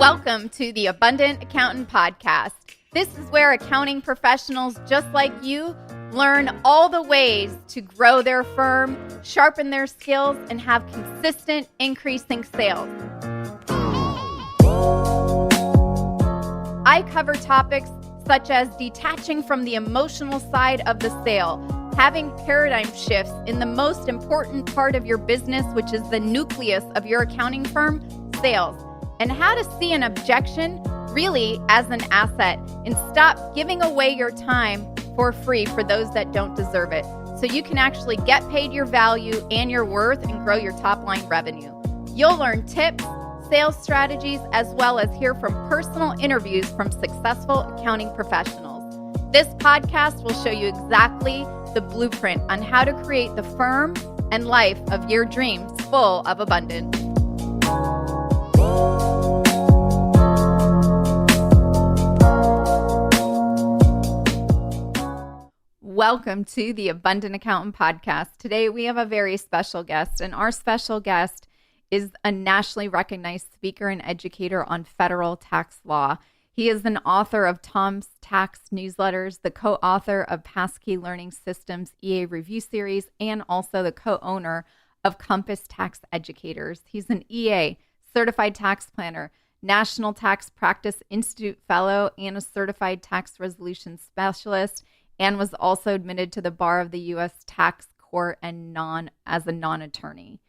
Welcome to the Abundant Accountant Podcast. This is where accounting professionals just like you learn all the ways to grow their firm, sharpen their skills, and have consistent increasing sales. I cover topics such as detaching from the emotional side of the sale, having paradigm shifts in the most important part of your business, which is the nucleus of your accounting firm, sales, and how to see an objection really as an asset and stop giving away your time for free for those that don't deserve it, so you can actually get paid your value and your worth and grow your top line revenue. You'll learn tips, sales strategies, as well as hear from personal interviews from successful accounting professionals. This podcast will show you exactly the blueprint on how to create the firm and life of your dreams full of abundance. Welcome to the Abundant Accountant Podcast. Today we have a very special guest, and our special guest is a nationally recognized speaker and educator on federal tax law. He is an author of Tom's Tax Newsletters, the co-author of Passkey Learning Systems EA Review Series, and also the co-owner of Compass Tax Educators. He's an EA, Certified Tax Planner, National Tax Practice Institute Fellow, and a Certified Tax Resolution Specialist, and was also admitted to the bar of the U.S. Tax Court and as a non-attorney.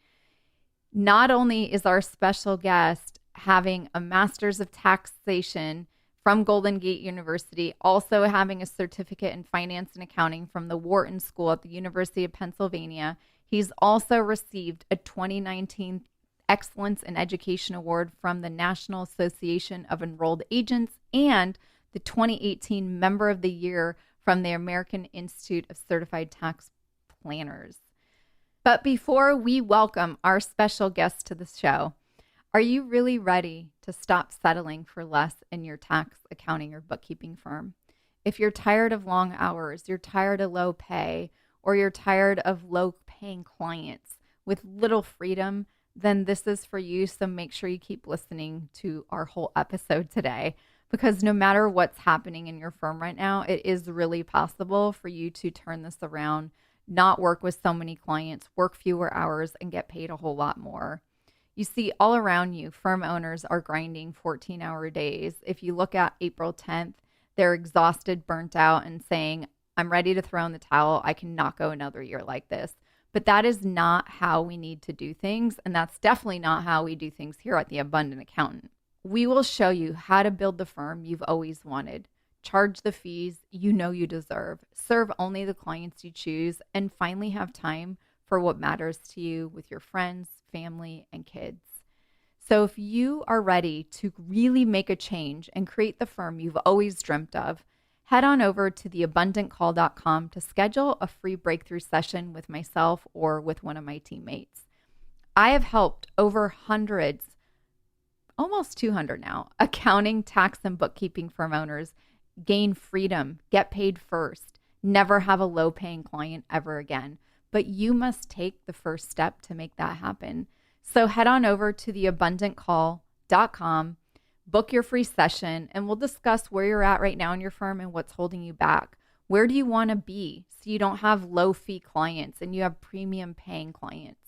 Not only is our special guest having a Master's of Taxation from Golden Gate University, also having a certificate in finance and accounting from the Wharton School at the University of Pennsylvania. He's also received a 2019 Excellence in Education Award from the National Association of Enrolled Agents and the 2018 Member of the Year from the American Institute of Certified Tax Planners. But before we welcome our special guest to the show, are you really ready to stop settling for less in your tax, accounting, or bookkeeping firm? If you're tired of long hours, you're tired of low pay, or you're tired of low-paying clients with little freedom, then this is for you. So make sure you keep listening to our whole episode today, because no matter what's happening in your firm right now, it is really possible for you to turn this around, not work with so many clients, work fewer hours, and get paid a whole lot more. You see, all around you, firm owners are grinding 14-hour days. If you look at April 10th, they're exhausted, burnt out, and saying, I'm ready to throw in the towel. I cannot go another year like this. But that is not how we need to do things, and that's definitely not how we do things here at the Abundant Accountant. We will show you how to build the firm you've always wanted, charge the fees you know you deserve, serve only the clients you choose, and finally have time for what matters to you with your friends, family, and kids. So if you are ready to really make a change and create the firm you've always dreamt of, head on over to theabundantcall.com to schedule a free breakthrough session with myself or with one of my teammates. I have helped over hundreds, almost 200 now, accounting, tax, and bookkeeping firm owners gain freedom, get paid first, never have a low-paying client ever again. But you must take the first step to make that happen. So head on over to theabundantcall.com, book your free session, and we'll discuss where you're at right now in your firm and what's holding you back. Where do you want to be so you don't have low-fee clients and you have premium-paying clients?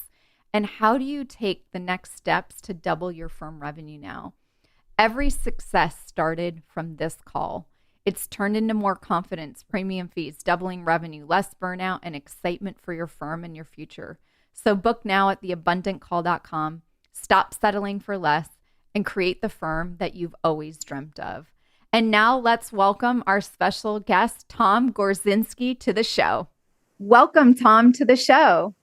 And how do you take the next steps to double your firm revenue now? Every success started from this call. It's turned into more confidence, premium fees, doubling revenue, less burnout, and excitement for your firm and your future. So book now at theabundantcall.com, stop settling for less, and create the firm that you've always dreamt of. And now let's welcome our special guest, Tom Gorczynski, to the show. Welcome, Tom, to the show.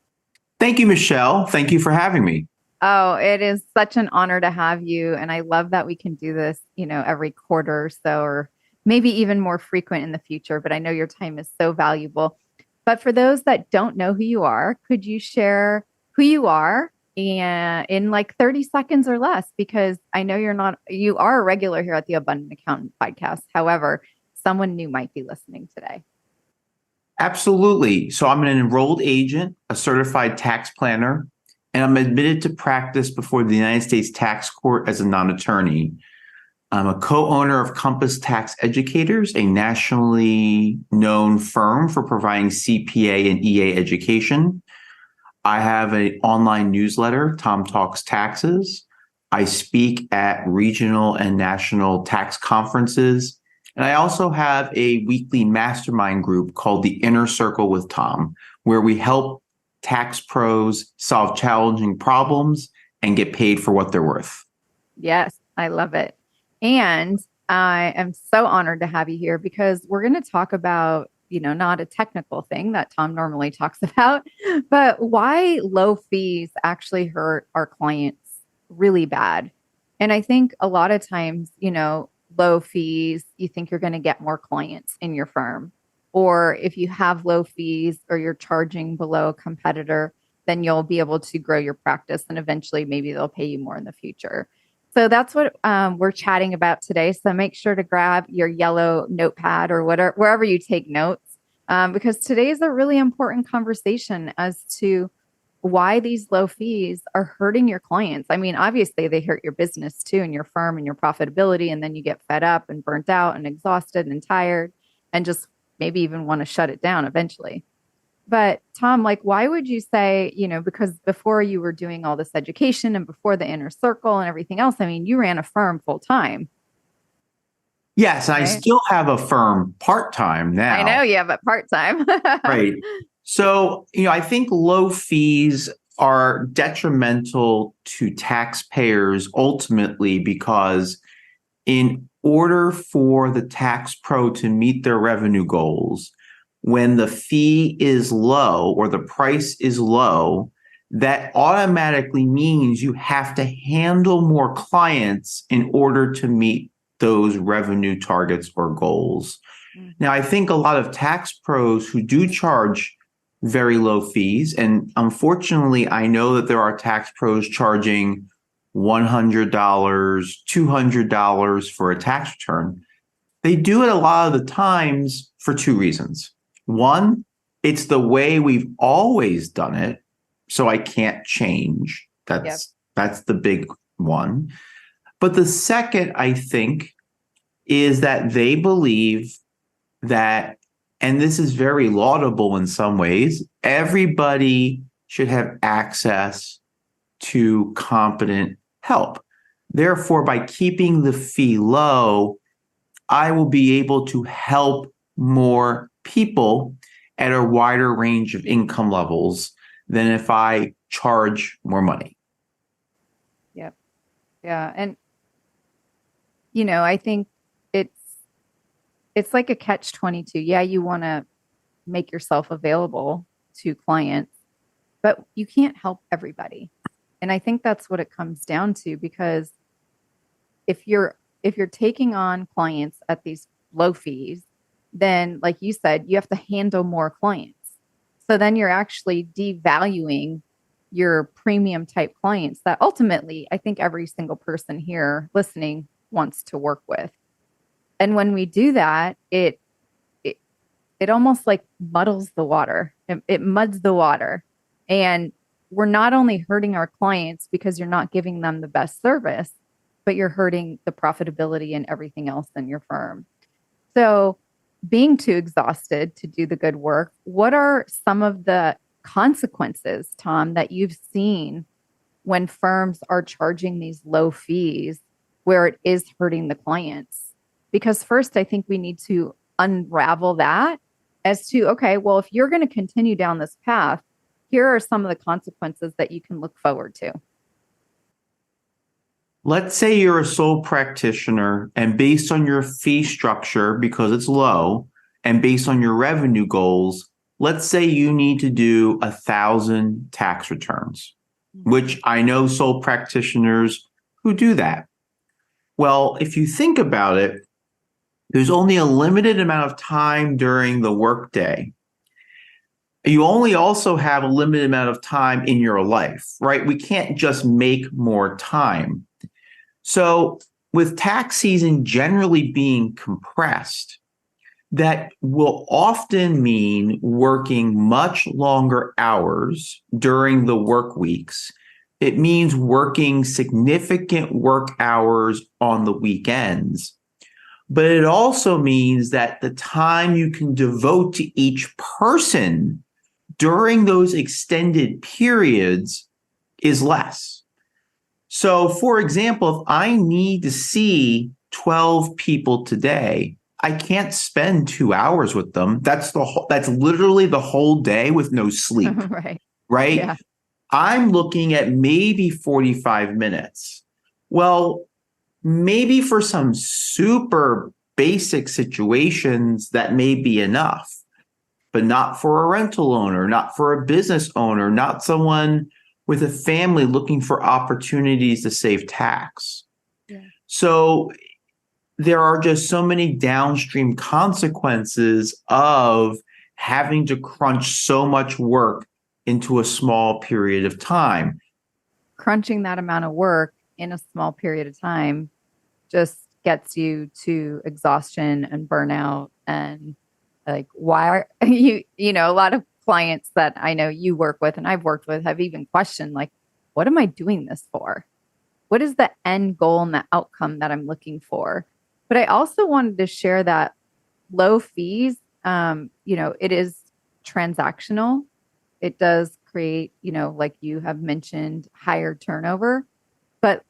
Thank you, Michelle. Thank you for having me. Oh, it is such an honor to have you. And I love that we can do this, every quarter or so, or maybe even more frequent in the future. But I know your time is so valuable. But for those that don't know who you are, could you share who you are in like 30 seconds or less? Because I know you are a regular here at the Abundant Accountant Podcast. However, someone new might be listening today. Absolutely. So I'm an enrolled agent, a certified tax planner, and I'm admitted to practice before the United States Tax Court as a non-attorney. I'm a co-owner of Compass Tax Educators, a nationally known firm for providing CPA and EA education. I have an online newsletter, Tom Talks Taxes. I speak at regional and national tax conferences. And I also have a weekly mastermind group called the Inner Circle with Tom, where we help tax pros solve challenging problems and get paid for what they're worth. Yes, I love it. And I am so honored to have you here because we're going to talk about, not a technical thing that Tom normally talks about, but why low fees actually hurt our clients really bad. And I think a lot of times, low fees, you think you're going to get more clients in your firm. Or if you have low fees or you're charging below a competitor, then you'll be able to grow your practice and eventually maybe they'll pay you more in the future. So that's what we're chatting about today. So make sure to grab your yellow notepad or whatever, wherever you take notes, because today is a really important conversation as to why these low fees are hurting your clients. I mean, obviously they hurt your business too and your firm and your profitability. And then you get fed up and burnt out and exhausted and tired and just maybe even want to shut it down eventually. But Tom, why would you say, because before you were doing all this education and before the inner circle and everything else, I mean, you ran a firm full time. Yes, right? I still have a firm part-time now. I know you have it part-time. Right. So, I think low fees are detrimental to taxpayers ultimately because in order for the tax pro to meet their revenue goals, when the fee is low or the price is low, that automatically means you have to handle more clients in order to meet those revenue targets or goals. Mm-hmm. Now, I think a lot of tax pros who do charge very low fees, and unfortunately, I know that there are tax pros charging $100, $200 for a tax return. They do it a lot of the times for two reasons. One, it's the way we've always done it, so I can't change. That's the big one. But the second, I think, is that they believe that, and this is very laudable in some ways, everybody should have access to competent help. Therefore, by keeping the fee low, I will be able to help more people at a wider range of income levels than if I charge more money. Yep. Yeah. And, I think it's like a catch-22. Yeah, you want to make yourself available to clients, but you can't help everybody. And I think that's what it comes down to, because if you're taking on clients at these low fees, then like you said, you have to handle more clients. So then you're actually devaluing your premium type clients that ultimately I think every single person here listening wants to work with. And when we do that, it almost like muddles the water. It muds the water. And we're not only hurting our clients because you're not giving them the best service, but you're hurting the profitability and everything else in your firm. So being too exhausted to do the good work, what are some of the consequences, Tom, that you've seen when firms are charging these low fees where it is hurting the clients? Because first, I think we need to unravel that as to, okay, well, if you're going to continue down this path, here are some of the consequences that you can look forward to. Let's say you're a sole practitioner, and based on your fee structure, because it's low, and based on your revenue goals, let's say you need to do 1,000 tax returns, which I know sole practitioners who do that. Well, if you think about it, there's only a limited amount of time during the workday. You only also have a limited amount of time in your life, right? We can't just make more time. So with tax season generally being compressed, that will often mean working much longer hours during the work weeks It means working significant work hours on the weekends. But it also means that the time you can devote to each person during those extended periods is less. So, for example, if I need to see 12 people today, I can't spend 2 hours with them. That's literally the whole day with no sleep. Right? Yeah. I'm looking at maybe 45 minutes. Well, maybe for some super basic situations that may be enough, but not for a rental owner, not for a business owner, not someone with a family looking for opportunities to save tax. Yeah. So there are just so many downstream consequences of having to crunch so much work into a small period of time. Crunching that amount of work in a small period of time just gets you to exhaustion and burnout. And like, why are a lot of clients that I know you work with and I've worked with have even questioned, like, what am I doing this for? What is the end goal and the outcome that I'm looking for? But I also wanted to share that low fees, it is transactional. It does create, like you have mentioned, higher turnover. But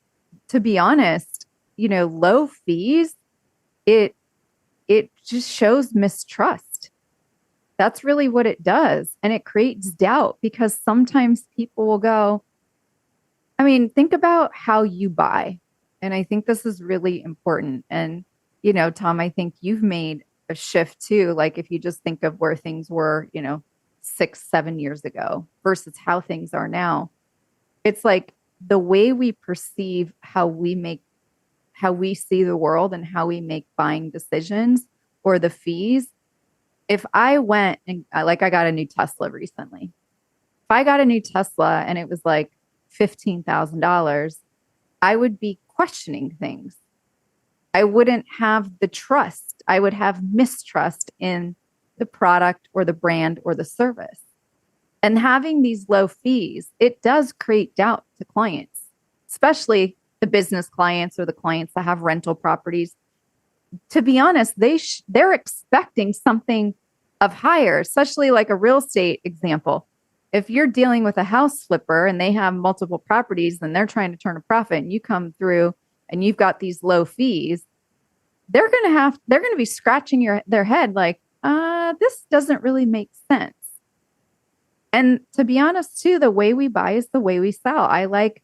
to be honest, low fees, it just shows mistrust. That's really what it does. And it creates doubt because sometimes people will go, think about how you buy. And I think this is really important. And, Tom, I think you've made a shift too. Like if you just think of where things were, 6-7 years ago versus how things are now, it's like the way we perceive how we see the world and how we make buying decisions or the fees. If I went and I got a new Tesla recently, if I got a new Tesla and it was like $15,000, I would be questioning things. I wouldn't have the trust. I would have mistrust in the product or the brand or the service. And having these low fees, it does create doubt to clients, especially the business clients or the clients that have rental properties. To be honest, they're expecting something of higher, especially like a real estate example. If you're dealing with a house flipper and they have multiple properties and they're trying to turn a profit and you come through and you've got these low fees, they're going to be scratching their head like, this doesn't really make sense. And to be honest too, the way we buy is the way we sell. I like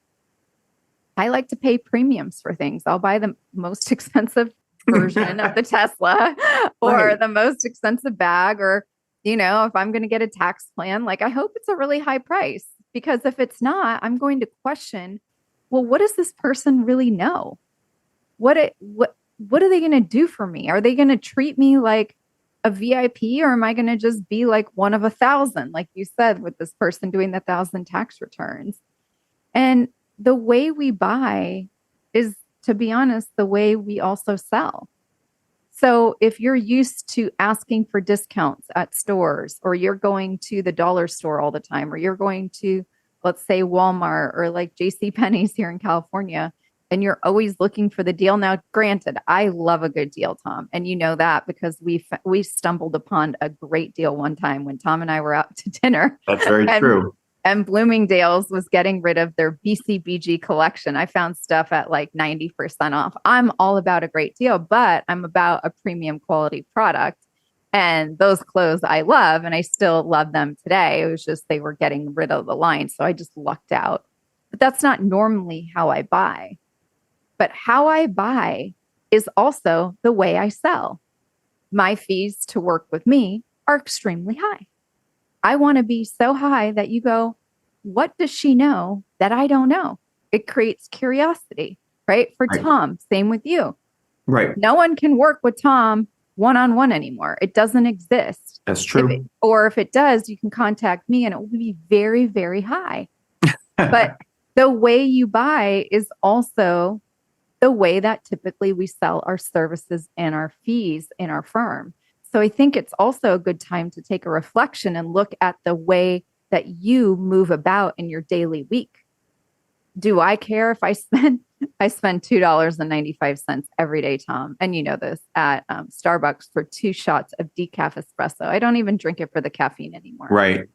to pay premiums for things. I'll buy the most expensive version of the Tesla or the most expensive bag, or, if I'm going to get a tax plan, like I hope it's a really high price, because if it's not, I'm going to question, well, what does this person really know? What are they going to do for me? Are they going to treat me like a VIP, or am I going to just be like one of 1,000, like you said, with this person doing the 1,000 tax returns? And the way we buy is, to be honest, the way we also sell. So if you're used to asking for discounts at stores, or you're going to the dollar store all the time, or you're going to, let's say, Walmart or like JCPenney's here in California, and you're always looking for the deal. Now, granted, I love a good deal, Tom, and you know that because we stumbled upon a great deal one time when Tom and I were out to dinner. That's very true. And Bloomingdale's was getting rid of their BCBG collection. I found stuff at like 90% off. I'm all about a great deal, but I'm about a premium quality product. And those clothes I love, and I still love them today. It was just they were getting rid of the line. So I just lucked out. But that's not normally how I buy. But how I buy is also the way I sell. My fees to work with me are extremely high. I want to be so high that you go, what does she know that I don't know? It creates curiosity, right? For Tom, same with you. Right. No one can work with Tom one-on-one anymore. It doesn't exist. That's true. If it does, you can contact me and it will be very, very high. But the way you buy is also the way that typically we sell our services and our fees in our firm. So I think it's also a good time to take a reflection and look at the way that you move about in your daily week. do I care if I spend $2.95 every day, Tom? And you know this at Starbucks for 2 shots of decaf espresso. I don't even drink it for the caffeine anymore. Right.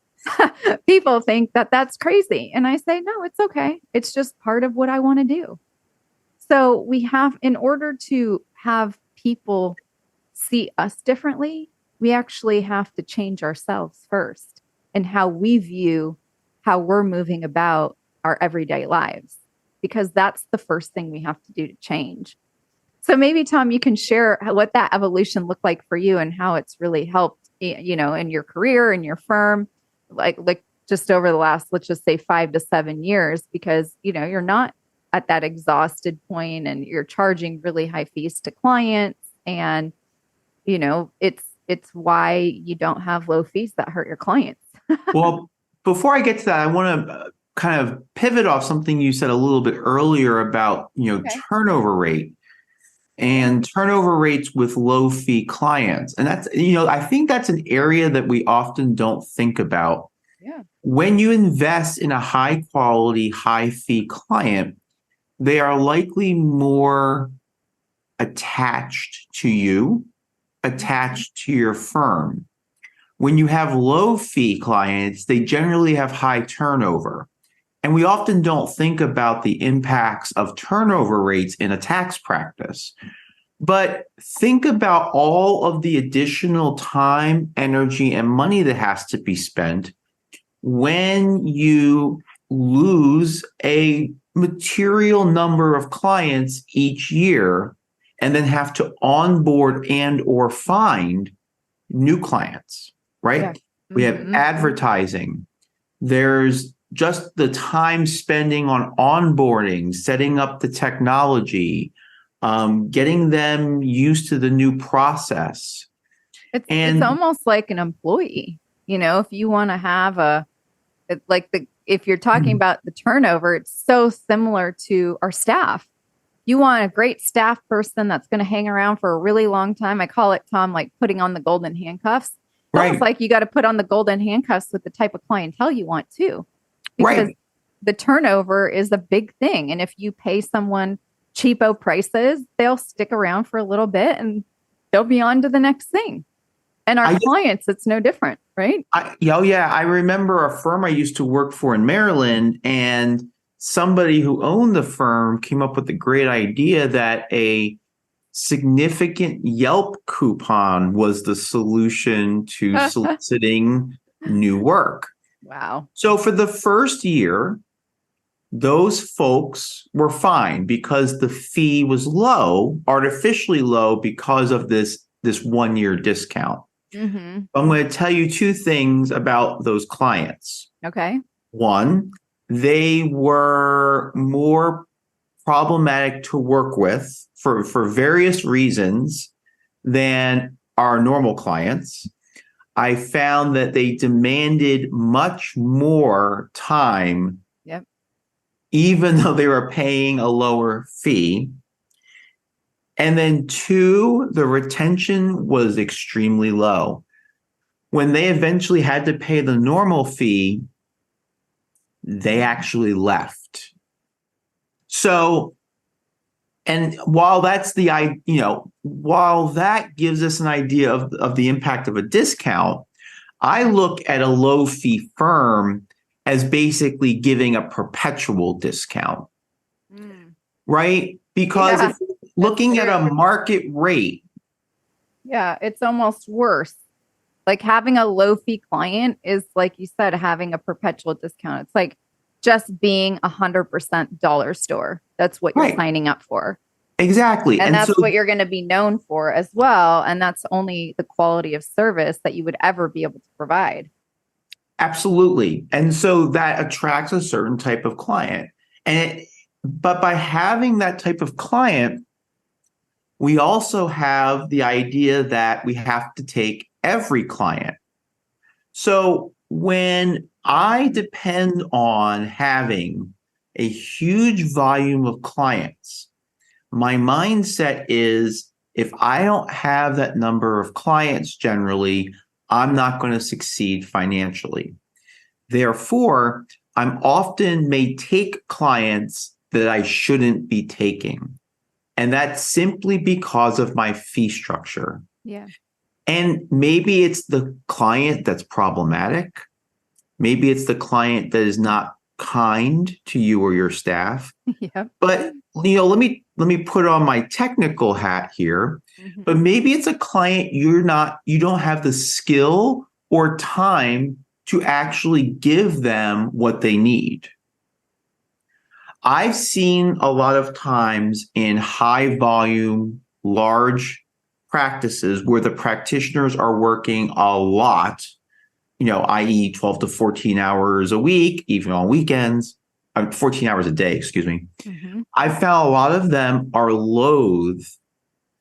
People think that that's crazy. And I say, no, it's okay. It's just part of what I want to do. So we have, in order to have people see us differently, we actually have to change ourselves first and how we view how we're moving about our everyday lives, because that's the first thing we have to do to change. So maybe, Tom, you can share what that evolution looked like for you and how it's really helped, in your career, in your firm, like just over the last, let's just say 5 to 7 years, because, you're not at that exhausted point and you're charging really high fees to clients. And, it's why you don't have low fees that hurt your clients. Well, before I get to that, I want to kind of pivot off something you said a little bit earlier about, Okay. turnover rate and turnover rates with low fee clients. And that's, I think that's an area that we often don't think about. Yeah. When you invest in a high quality, high fee client, they are likely more attached to you, attached to your firm. When you have low fee clients, they generally have high turnover. And we often don't think about the impacts of turnover rates in a tax practice. But think about all of the additional time, energy, and money that has to be spent when you lose a material number of clients each year and then have to onboard and or find new clients, right? Yeah. We have advertising. There's just the time spending on onboarding, setting up the technology, getting them used to the new process. It's almost like an employee. If you want to have if you're talking about the turnover, it's so similar to our staff. You want a great staff person that's going to hang around for a really long time. I call it, Tom, like putting on the golden handcuffs. It's almost like you got to put on the golden handcuffs with the type of clientele you want too, because the turnover is a big thing. And if you pay someone cheapo prices, they'll stick around for a little bit and they'll be on to the next thing. And our clients, it's no different, right? I remember a firm I used to work for in Maryland, and somebody who owned the firm came up with the great idea that a significant Yelp coupon was the solution to soliciting new work. Wow. So for the first year, those folks were fine because the fee was low, artificially low because of this 1 year discount. Mm-hmm. I'm going to tell you 2 things about those clients. Okay. One, they were more problematic to work with for various reasons than our normal clients. I found that they demanded much more time, even though they were paying a lower fee. And then 2, the retention was extremely low. When they eventually had to pay the normal fee, they actually left. So, and while that's while that gives us an idea of the impact of a discount, I look at a low fee firm as basically giving a perpetual discount, right? Because if looking at a market rate. Yeah, it's almost worse. Like having a low fee client is, like you said, having a perpetual discount. It's like just being 100% dollar store. That's what you're signing up for. Exactly. And that's what you're going to be known for as well. And that's only the quality of service that you would ever be able to provide. Absolutely. And so that attracts a certain type of client. But by having that type of client, we also have the idea that we have to take every client. So when I depend on having a huge volume of clients, my mindset is if I don't have that number of clients generally, I'm not going to succeed financially. Therefore, I'm often may take clients that I shouldn't be taking. And that's simply because of my fee structure. Yeah. And maybe it's the client that's problematic. Maybe it's the client that is not kind to you or your staff. Yep. But let me put on my technical hat here. Mm-hmm. But maybe it's a client you don't have the skill or time to actually give them what they need. I've seen a lot of times in high volume, large practices where the practitioners are working a lot, i.e. 12 to 14 hours a week, even on weekends, 14 hours a day, excuse me. Mm-hmm. I found a lot of them are loath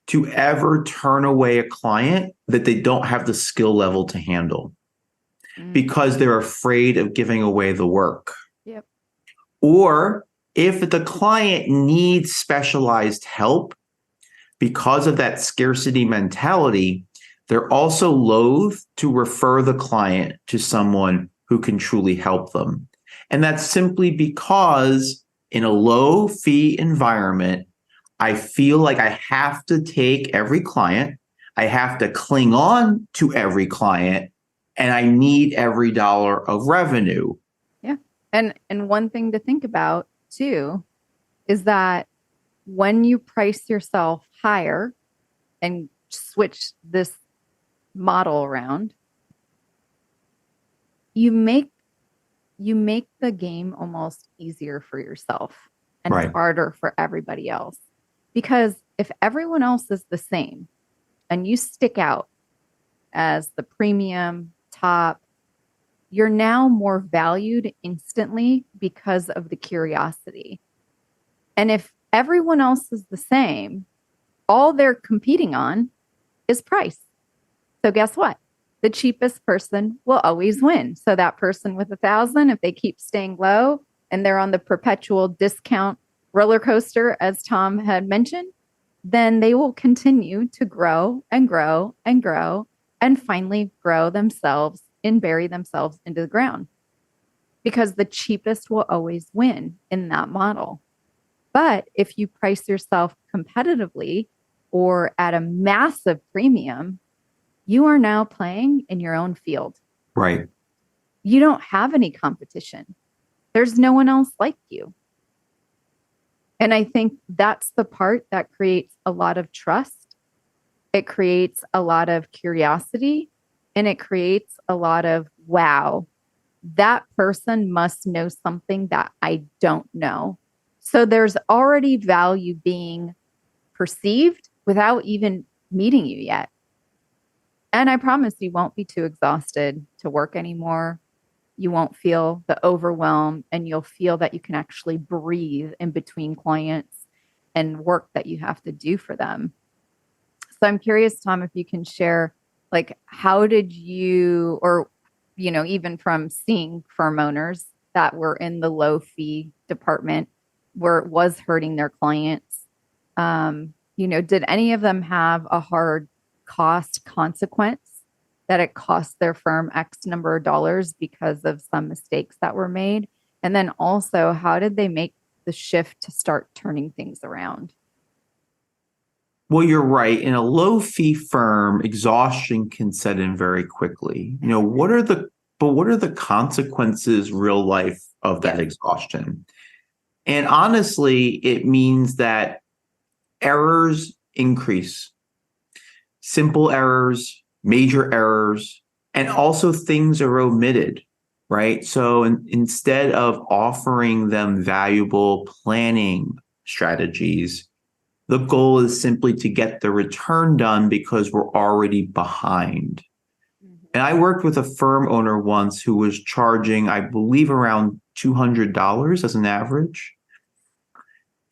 to ever turn away a client that they don't have the skill level to handle because they're afraid of giving away the work. Yep. Or if the client needs specialized help because of that scarcity mentality, they're also loath to refer the client to someone who can truly help them. And that's simply because in a low fee environment, I feel like I have to take every client, I have to cling on to every client, and I need every dollar of revenue. Yeah. And one thing to think about too is that when you price yourself higher and switch this model around, you make the game almost easier for yourself and Right. harder for everybody else. Because if everyone else is the same and you stick out as the premium top, you're now more valued instantly because of the curiosity. And if everyone else is the same, all they're competing on is price. So guess what? The cheapest person will always win. So that person with 1,000, if they keep staying low and they're on the perpetual discount roller coaster, as Tom had mentioned, then they will continue to grow and grow and grow and finally grow themselves and bury themselves into the ground because the cheapest will always win in that model. But if you price yourself competitively or at a massive premium, you are now playing in your own field. Right. You don't have any competition. There's no one else like you. And I think that's the part that creates a lot of trust. It creates a lot of curiosity and it creates a lot of, wow, that person must know something that I don't know. So there's already value being perceived without even meeting you yet. And I promise you won't be too exhausted to work anymore. You won't feel the overwhelm and you'll feel that you can actually breathe in between clients and work that you have to do for them. So I'm curious, Tom, if you can share, like, how did you, or, even from seeing firm owners that were in the low fee department where it was hurting their clients, did any of them have a hard cost consequence that it cost their firm X number of dollars because of some mistakes that were made? And then also, how did they make the shift to start turning things around? Well, you're right. In a low fee firm, exhaustion can set in very quickly. What are the consequences real life of that exhaustion? And honestly, it means that errors increase. Simple errors, major errors, and also things are omitted, right? So instead of offering them valuable planning strategies, the goal is simply to get the return done because we're already behind. And I worked with a firm owner once who was charging, I believe, around $200 as an average.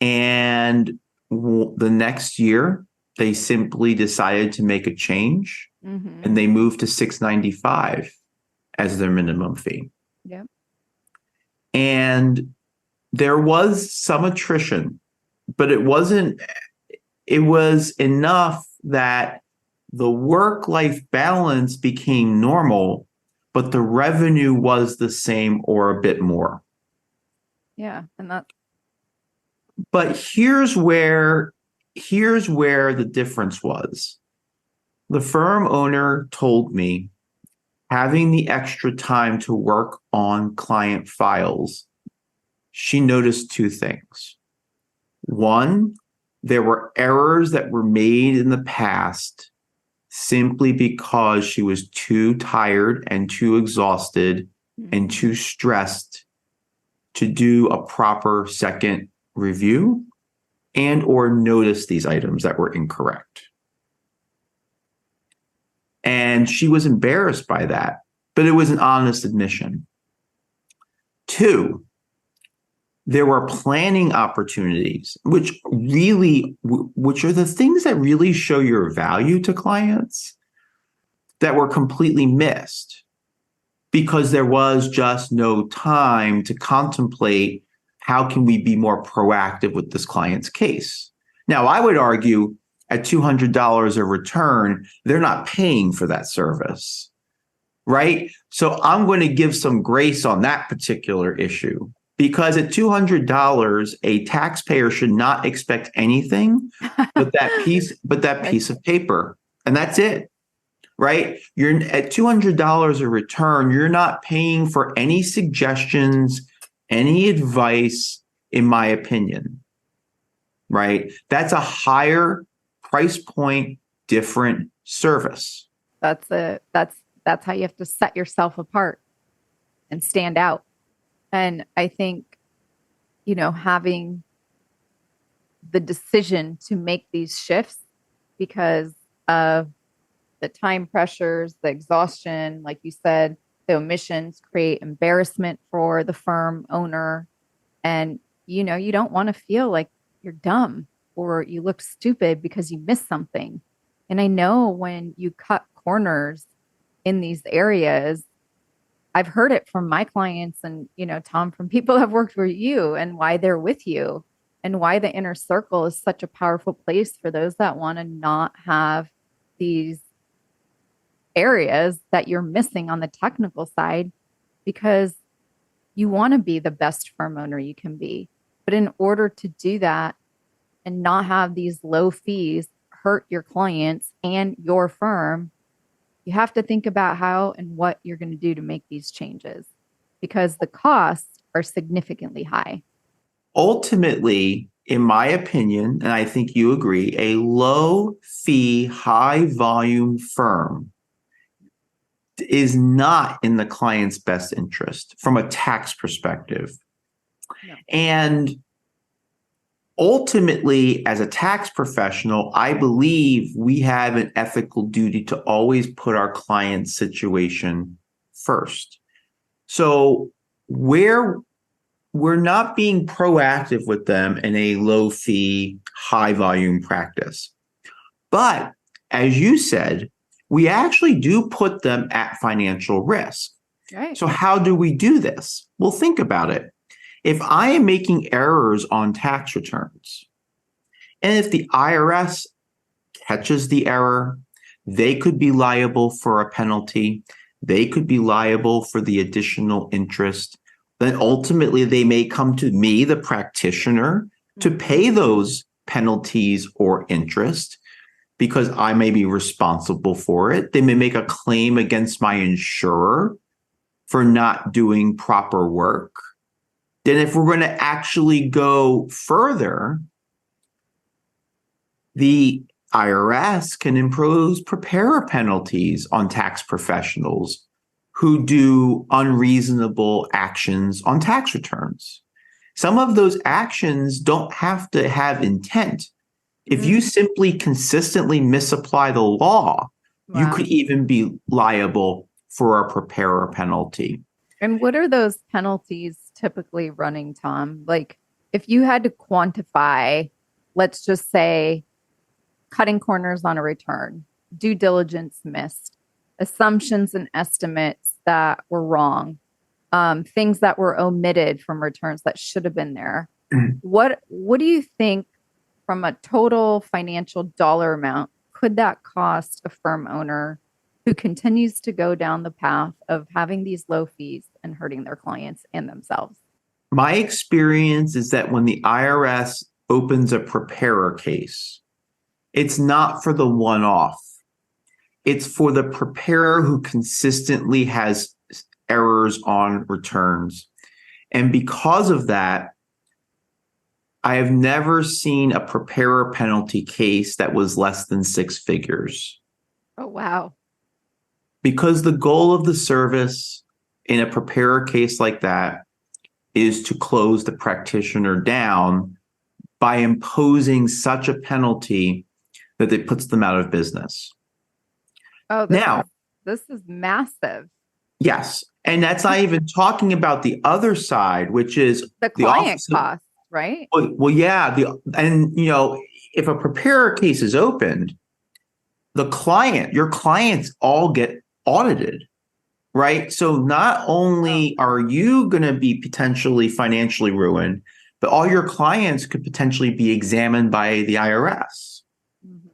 And the next year, they simply decided to make a change and they moved to $695 as their minimum fee. Yep. And there was some attrition, but it was enough that the work-life balance became normal, but the revenue was the same or a bit more. Yeah. And that, But here's where the difference was. The firm owner told me having the extra time to work on client files, she noticed two things. One, there were errors that were made in the past simply because she was too tired and too exhausted and too stressed to do a proper second review and or notice these items that were incorrect. And she was embarrassed by that, but it was an honest admission. Two, there were planning opportunities, which are the things that really show your value to clients, that were completely missed because there was just no time to contemplate how can we be more proactive with this client's case. Now, I would argue at $200 a return, they're not paying for that service, right? So I'm going to give some grace on that particular issue. Because at $200, a taxpayer should not expect anything but that piece of paper. And that's it, right? You're at $200 a return, you're not paying for any suggestions, any advice, in my opinion, right? That's a higher price point, different service. that's how you have to set yourself apart and stand out. And I think, having the decision to make these shifts because of the time pressures, the exhaustion, like you said, the omissions create embarrassment for the firm owner. And, you don't want to feel like you're dumb or you look stupid because you missed something. And I know when you cut corners in these areas, I've heard it from my clients and, Tom, from people who have worked with you and why they're with you and why the inner circle is such a powerful place for those that want to not have these areas that you're missing on the technical side, because you want to be the best firm owner you can be. But in order to do that and not have these low fees hurt your clients and your firm, you have to think about how and what you're going to do to make these changes, because the costs are significantly high. Ultimately, in my opinion, and I think you agree, a low fee, high volume firm is not in the client's best interest from a tax perspective. No. And ultimately, as a tax professional, I believe we have an ethical duty to always put our client's situation first. So where we're not being proactive with them in a low fee, high volume practice. But as you said, we actually do put them at financial risk. Right. So how do we do this? Well, think about it. If I am making errors on tax returns, and if the IRS catches the error, they could be liable for a penalty. They could be liable for the additional interest. Then ultimately, they may come to me, the practitioner, to pay those penalties or interest because I may be responsible for it. They may make a claim against my insurer for not doing proper work. Then if we're going to actually go further, the IRS can impose preparer penalties on tax professionals who do unreasonable actions on tax returns. Some of those actions don't have to have intent. If you simply consistently misapply the law, you could even be liable for a preparer penalty. And what are those penalties typically running, Tom? Like if you had to quantify, let's just say cutting corners on a return, due diligence missed, assumptions and estimates that were wrong, things that were omitted from returns that should have been there. What do you think from a total financial dollar amount could that cost a firm owner who continues to go down the path of having these low fees and hurting their clients and themselves? My experience is that when the IRS opens a preparer case, it's not for the one-off. It's for the preparer who consistently has errors on returns. And because of that, I have never seen a preparer penalty case that was less than 6 figures. Oh, wow. Because the goal of the service in a preparer case like that is to close the practitioner down by imposing such a penalty that it puts them out of business. Oh, Now, this is massive. yes. And that's not even talking about the other side, which is the client cost, right? Well, yeah. If a preparer case is opened, your clients all get audited, right? So not only are you going to be potentially financially ruined, but all your clients could potentially be examined by the IRS. Mm-hmm.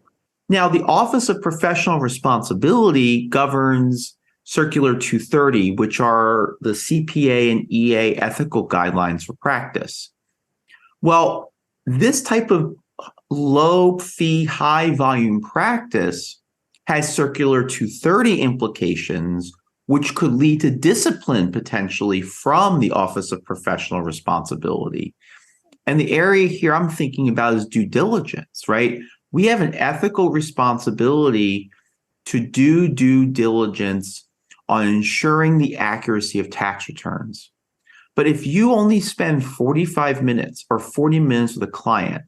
Now, the Office of Professional Responsibility governs Circular 230, which are the CPA and EA ethical guidelines for practice. Well, this type of low fee, high volume practice has Circular 230 implications, which could lead to discipline potentially from the Office of Professional Responsibility. And the area here I'm thinking about is due diligence, right? We have an ethical responsibility to do due diligence on ensuring the accuracy of tax returns. But if you only spend 45 minutes or 40 minutes with a client,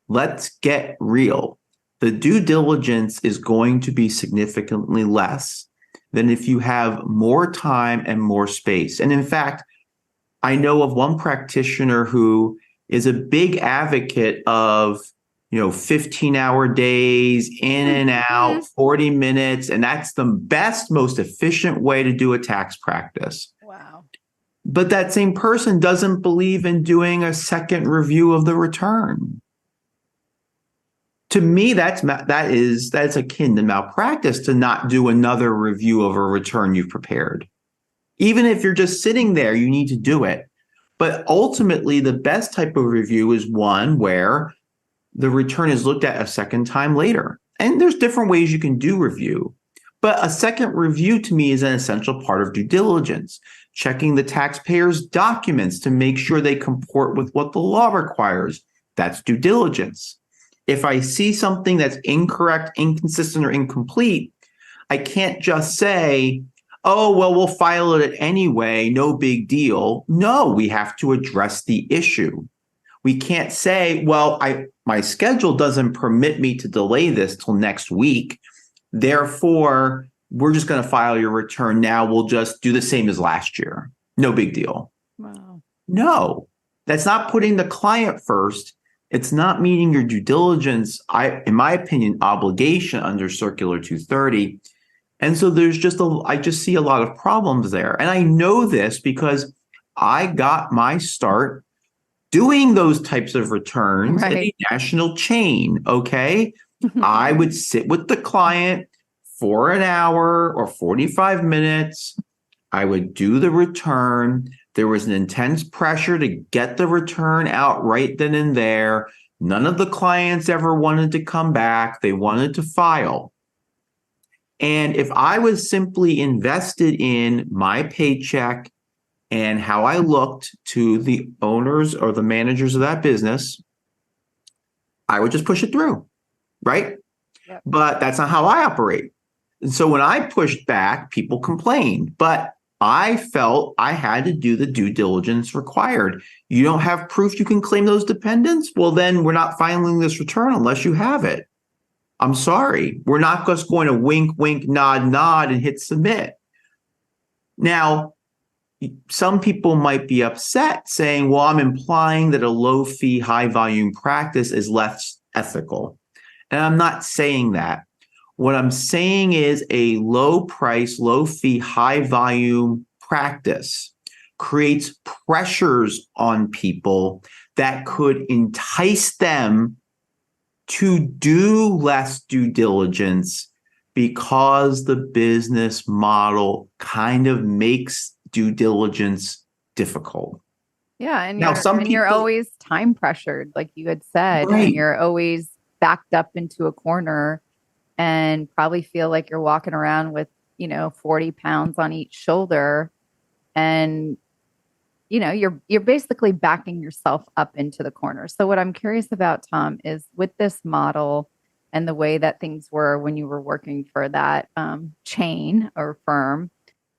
let's get real. The due diligence is going to be significantly less than if you have more time and more space. And in fact, I know of one practitioner who is a big advocate of 15-hour days, in and out, 40 minutes. And that's the best, most efficient way to do a tax practice. Wow. But that same person doesn't believe in doing a second review of the return. To me, that's akin to malpractice to not do another review of a return you've prepared. Even if you're just sitting there, you need to do it. But ultimately, the best type of review is one where the return is looked at a second time later. And there's different ways you can do review. But a second review to me is an essential part of due diligence. Checking the taxpayer's documents to make sure they comport with what the law requires. That's due diligence. If I see something that's incorrect, inconsistent, or incomplete, I can't just say, oh, well, we'll file it anyway, no big deal. No, we have to address the issue. We can't say, well, my schedule doesn't permit me to delay this till next week. Therefore, we're just going to file your return now. We'll just do the same as last year. No big deal. Wow. No, that's not putting the client first. It's not meeting your due diligence, in my opinion, obligation under Circular 230. And so I just see a lot of problems there. And I know this because I got my start doing those types of returns in a national chain, okay? I would sit with the client for an hour or 45 minutes. I would do the return. There was an intense pressure to get the return out right then and there. None of the clients ever wanted to come back. They wanted to file. And if I was simply invested in my paycheck and how I looked to the owners or the managers of that business, I would just push it through, right? Yep. But that's not how I operate. And so when I pushed back, people complained, but I felt I had to do the due diligence required. You don't have proof you can claim those dependents? Well, then we're not filing this return unless you have it. I'm sorry. We're not just going to wink, wink, nod, nod, and hit submit. Now, some people might be upset saying, well, I'm implying that a low fee, high volume practice is less ethical. And I'm not saying that. What I'm saying is a low price, low fee, high volume practice creates pressures on people that could entice them to do less due diligence because the business model kind of makes due diligence difficult. Yeah, and Now, some you're people, always time pressured, like you had said, and right, you're always backed up into a corner and probably feel like you're walking around with, 40 pounds on each shoulder. And, you're basically backing yourself up into the corner. So what I'm curious about, Tom, is with this model and the way that things were when you were working for that chain or firm,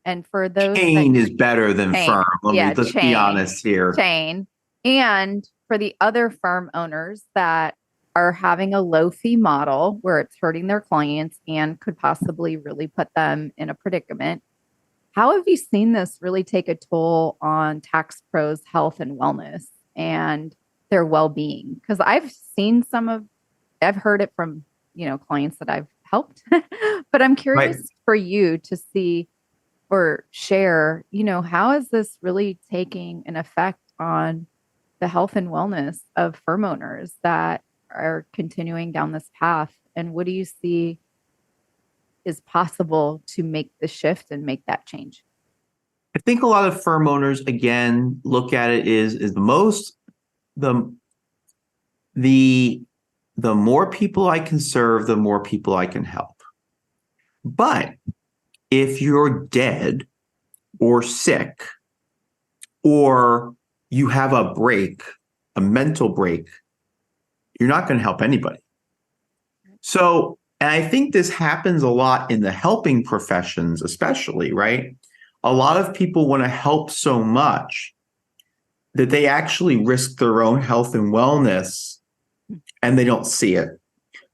and for those that chain is better than chain, firm. yeah, Let's be honest here. chain. And for the other firm owners that are having a low fee model where it's hurting their clients and could possibly really put them in a predicament, how have you seen this really take a toll on tax pros' health and wellness and their well being? Because I've heard it from, clients that I've helped, but I'm Right. curious for you to see or share, how is this really taking an effect on the health and wellness of firm owners that are continuing down this path? And what do you see is possible to make the shift and make that change? I think a lot of firm owners again look at it is the the the more people I can serve, the more people I can help. But if you're dead or sick or you have a break, a mental break, you're not going to help anybody. So, and I think this happens a lot in the helping professions, especially, right? A lot of people want to help so much that they actually risk their own health and wellness and they don't see it.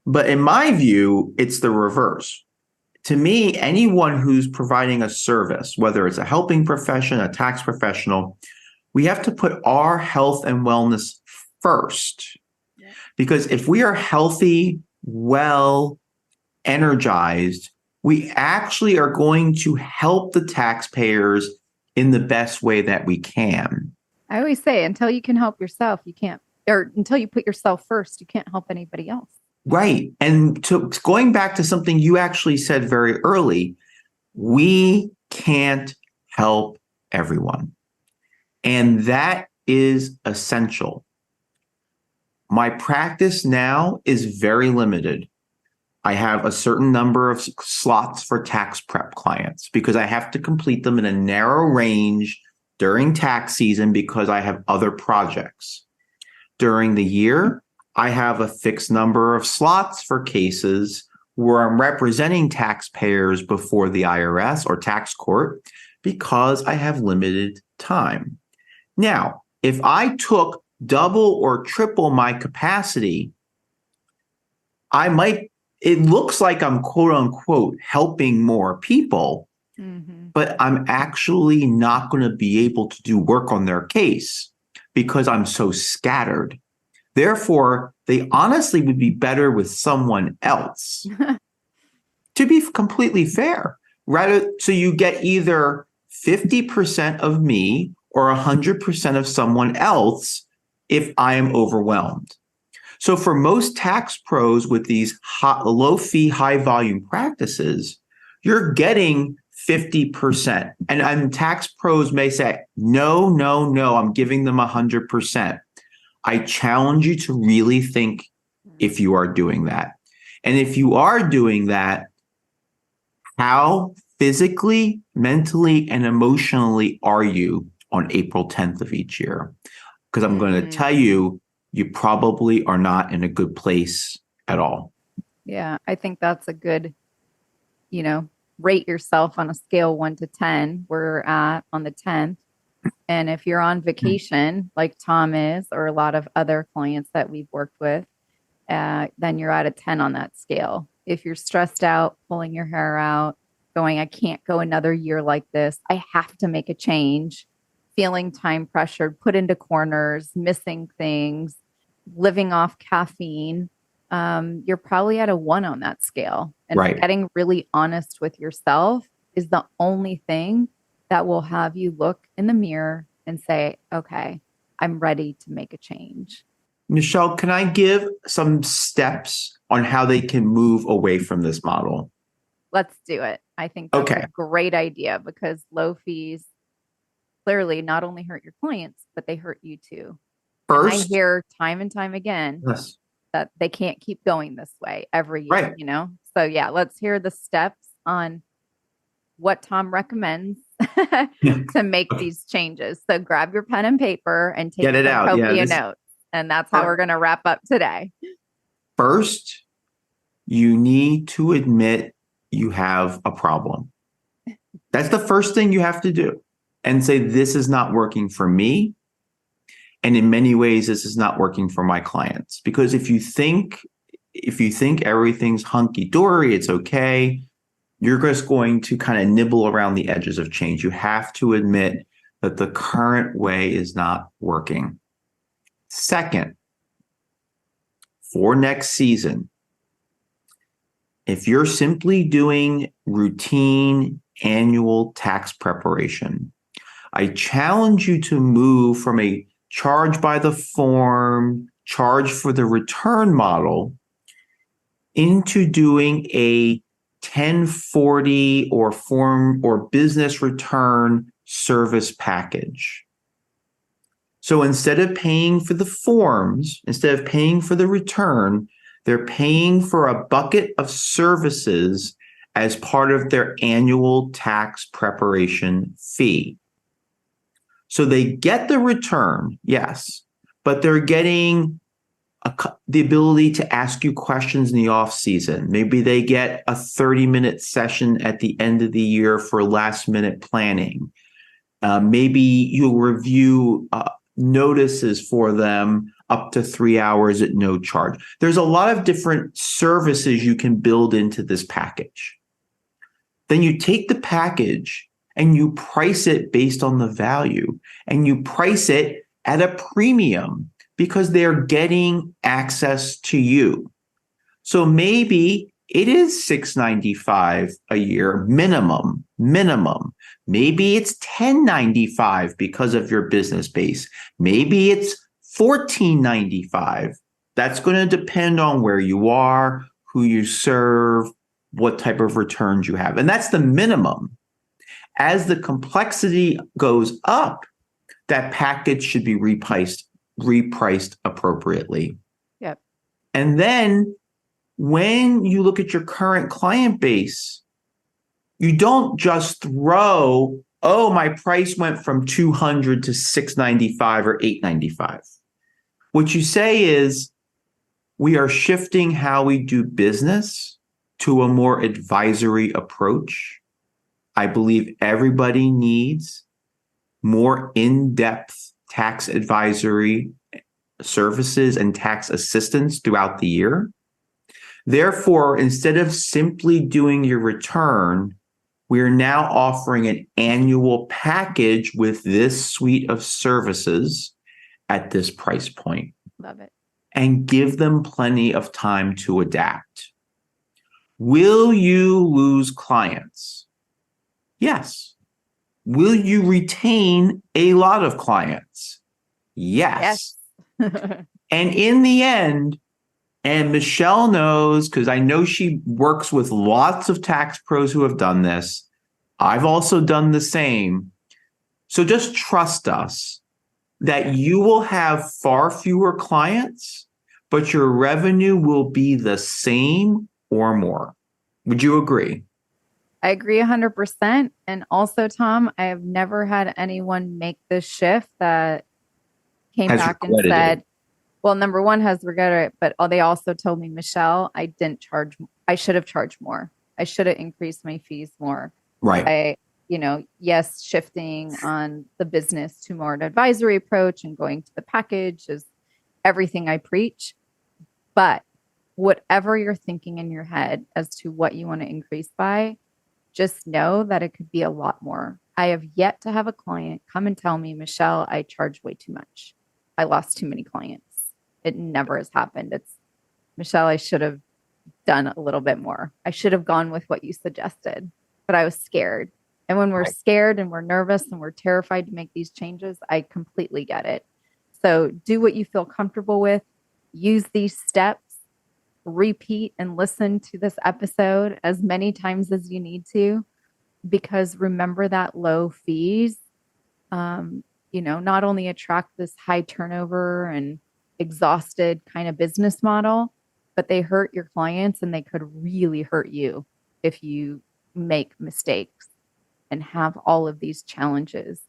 But in my view, it's the reverse. To me, anyone who's providing a service, whether it's a helping profession, a tax professional, we have to put our health and wellness first. Yeah. Because if we are healthy, well, energized, we actually are going to help the taxpayers in the best way that we can. I always say, until you can help yourself, you can't, or until you put yourself first, you can't help anybody else. Right. And going back to something you actually said very early, we can't help everyone. And that is essential. My practice now is very limited. I have a certain number of slots for tax prep clients because I have to complete them in a narrow range during tax season because I have other projects. During the year, I have a fixed number of slots for cases where I'm representing taxpayers before the IRS or tax court because I have limited time. Now, if I took double or triple my capacity, it looks like I'm quote unquote helping more people, but I'm actually not going to be able to do work on their case because I'm so scattered. Therefore, they honestly would be better with someone else. To be completely fair, so you get either 50% of me or 100% of someone else if I am overwhelmed. So for most tax pros with these low fee, high volume practices, you're getting 50%. And tax pros may say, no, I'm giving them 100%. I challenge you to really think if you are doing that. And if you are doing that, how physically, mentally, and emotionally are you on April 10th of each year? Because I'm going to tell you, you probably are not in a good place at all. Yeah, I think that's a good, rate yourself on a scale 1 to 10. We're at on the 10th. And if you're on vacation, like Tom is, or a lot of other clients that we've worked with, then you're at a 10 on that scale. If you're stressed out, pulling your hair out, going, I can't go another year like this, I have to make a change, feeling time pressured, put into corners, missing things, living off caffeine, you're probably at a 1 on that scale. And right. Getting really honest with yourself is the only thing that will have you look in the mirror and say, okay, I'm ready to make a change. Michelle, can I give some steps on how they can move away from this model? Let's do it. I think that's a great idea because low fees clearly not only hurt your clients, but they hurt you too. And I First, hear time and time again yes, that they can't keep going this way every year, right. you know? So yeah, let's hear the steps on what Tom recommends Yeah. to make these changes. So grab your pen and paper and take Get it out. Yeah. cornucopia notes. And that's how we're going to wrap up today. First, you need to admit you have a problem. That's the first thing you have to do and say, this is not working for me. And in many ways, this is not working for my clients. Because if you think everything's hunky dory, it's okay, you're just going to kind of nibble around the edges of change. You have to admit that the current way is not working. Second, for next season, if you're simply doing routine annual tax preparation, I challenge you to move from a charge by the form, charge for the return model into doing a 1040 or form or business return service package. So instead of paying for the forms, instead of paying for the return, they're paying for a bucket of services as part of their annual tax preparation fee. So they get the return, yes, but they're getting the ability to ask you questions in the off season. Maybe they get a 30-minute session at the end of the year for last minute planning. Maybe you'll review notices for them up to 3 hours at no charge. There's a lot of different services you can build into this package. Then you take the package and you price it based on the value, and you price it at a premium because they're getting access to you. So maybe it is $695 a year minimum. Maybe it's $1095 because of your business base. Maybe it's $1495. That's going to depend on where you are, who you serve, what type of returns you have. And that's the minimum. As the complexity goes up, that package should be repriced appropriately. Yep. And then when you look at your current client base, you don't just throw, oh, my price went from $200 to $695 or $895. What you say is, we are shifting how we do business to a more advisory approach. I believe everybody needs more in-depth tax advisory services and tax assistance throughout the year. Therefore, instead of simply doing your return, we are now offering an annual package with this suite of services at this price point. Love it. And give them plenty of time to adapt. Will you lose clients? Yes. Will you retain a lot of clients? Yes. And in the end, and Michelle knows, because I know she works with lots of tax pros who have done this. I've also done the same. So just trust us that you will have far fewer clients, but your revenue will be the same or more. Would you agree? I agree 100%. And also, Tom, I have never had anyone make this shift that came back and said, well, number one, has regretted it, but they also told me, Michelle, I should have charged more. I should have increased my fees more. Right. Yes, shifting on the business to more an advisory approach and going to the package is everything I preach. But whatever you're thinking in your head as to what you want to increase by, just know that it could be a lot more. I have yet to have a client come and tell me, Michelle, I charge way too much. I lost too many clients. It never has happened. It's, Michelle, I should have done a little bit more. I should have gone with what you suggested, but I was scared. And when we're scared and we're nervous and we're terrified to make these changes, I completely get it. So do what you feel comfortable with. Use these steps. Repeat and listen to this episode as many times as you need to, because remember that low fees not only attract this high turnover and exhausted kind of business model, but they hurt your clients and they could really hurt you if you make mistakes and have all of these challenges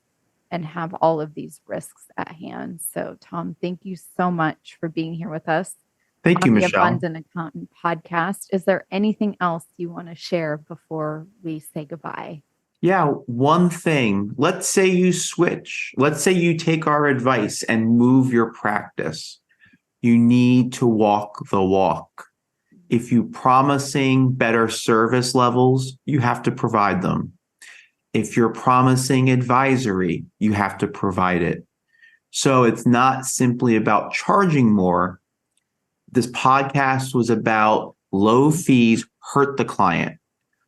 and have all of these risks at hand. So, Tom, thank you so much for being here with us Thank you, on the Michelle. Abundant Accountant podcast. Is there anything else you want to share before we say goodbye? Yeah, one thing. Let's say you switch. Let's say you take our advice and move your practice. You need to walk the walk. If you're promising better service levels, you have to provide them. If you're promising advisory, you have to provide it. So it's not simply about charging more. This podcast was about low fees hurt the client.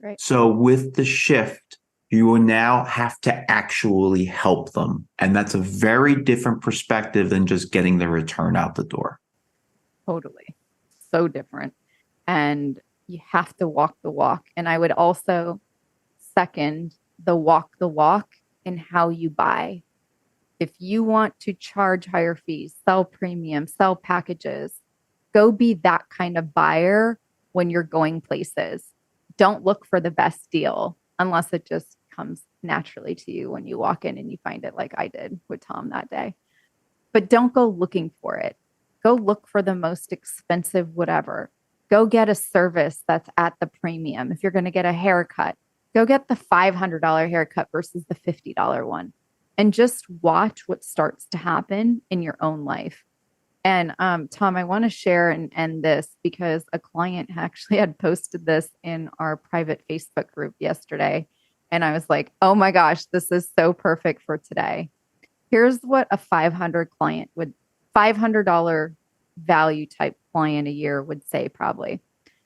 Right. So with the shift, you will now have to actually help them. And that's a very different perspective than just getting the return out the door. Totally. So different. And you have to walk the walk. And I would also second the walk in how you buy. If you want to charge higher fees, sell premium, sell packages, go be that kind of buyer when you're going places. Don't look for the best deal unless it just comes naturally to you when you walk in and you find it, like I did with Tom that day. But don't go looking for it. Go look for the most expensive whatever. Go get a service that's at the premium. If you're going to get a haircut, go get the $500 haircut versus the $50 one. And just watch what starts to happen in your own life. And Tom, I want to share and end this because a client actually had posted this in our private Facebook group yesterday. And I was like, oh my gosh, this is so perfect for today. Here's what a $500 value type client a year would say probably.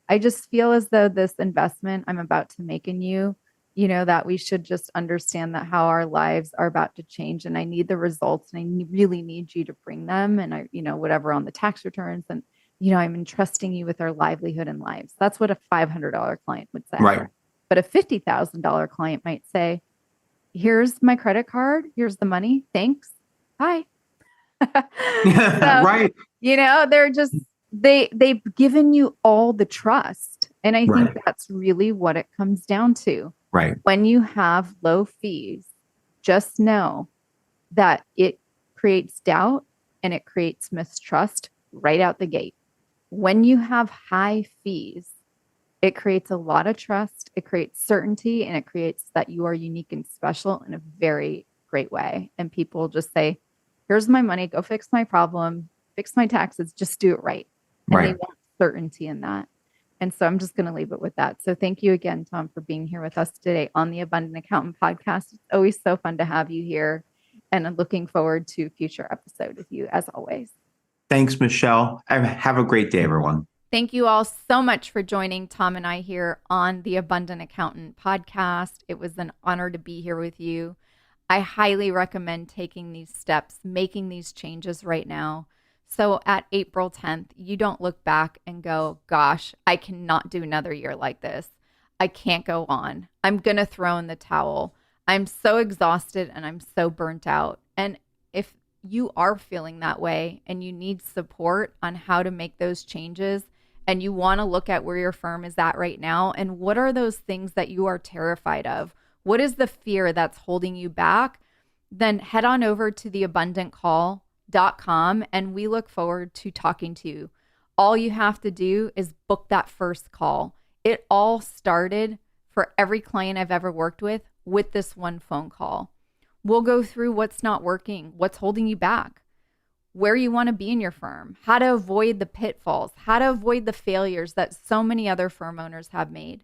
I just feel as though this investment I'm about to make in you, that we should just understand that how our lives are about to change. And I need the results and I really need you to bring them. And whatever on the tax returns. And, I'm entrusting you with our livelihood and lives. That's what a $500 client would say. Right. But a $50,000 client might say, here's my credit card. Here's the money. Thanks. Bye. Right. They're just, they've given you all the trust. And I think that's really what it comes down to. Right. When you have low fees, just know that it creates doubt and it creates mistrust right out the gate. When you have high fees, it creates a lot of trust, it creates certainty, and it creates that you are unique and special in a very great way. And people just say, here's my money, go fix my problem, fix my taxes, just do it right. And they want certainty in that. And so I'm just going to leave it with that. So thank you again, Tom, for being here with us today on the Abundant Accountant podcast. It's always so fun to have you here. And I'm looking forward to a future episode with you as always. Thanks, Michelle. Have a great day, everyone. Thank you all so much for joining Tom and I here on the Abundant Accountant podcast. It was an honor to be here with you. I highly recommend taking these steps, making these changes right now. So at April 10th, you don't look back and go, gosh, I cannot do another year like this. I can't go on. I'm going to throw in the towel. I'm so exhausted and I'm so burnt out. And if you are feeling that way and you need support on how to make those changes and you want to look at where your firm is at right now and what are those things that you are terrified of? What is the fear that's holding you back? Then head on over to theabundantcall.com and we look forward to talking to you. All you have to do is book that first call. It all started for every client I've ever worked with this one phone call. We'll go through what's not working, what's holding you back, where you want to be in your firm, how to avoid the pitfalls, how to avoid the failures that so many other firm owners have made,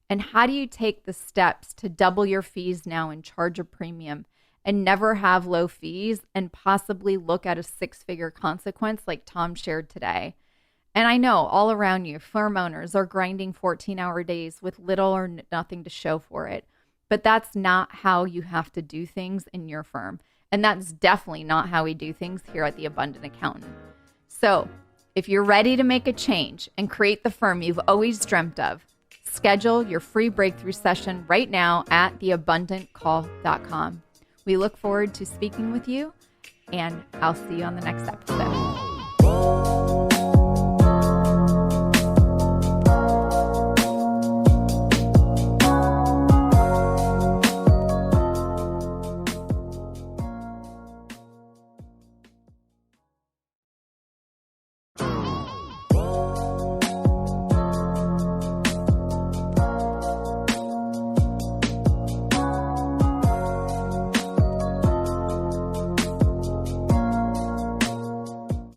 and how do you take the steps to double your fees now and charge a premium and never have low fees and possibly look at a six-figure consequence like Tom shared today. And I know all around you, firm owners are grinding 14-hour days with little or nothing to show for it. But that's not how you have to do things in your firm. And that's definitely not how we do things here at the Abundant Accountant. So if you're ready to make a change and create the firm you've always dreamt of, schedule your free breakthrough session right now at theabundantcall.com. We look forward to speaking with you, and I'll see you on the next episode.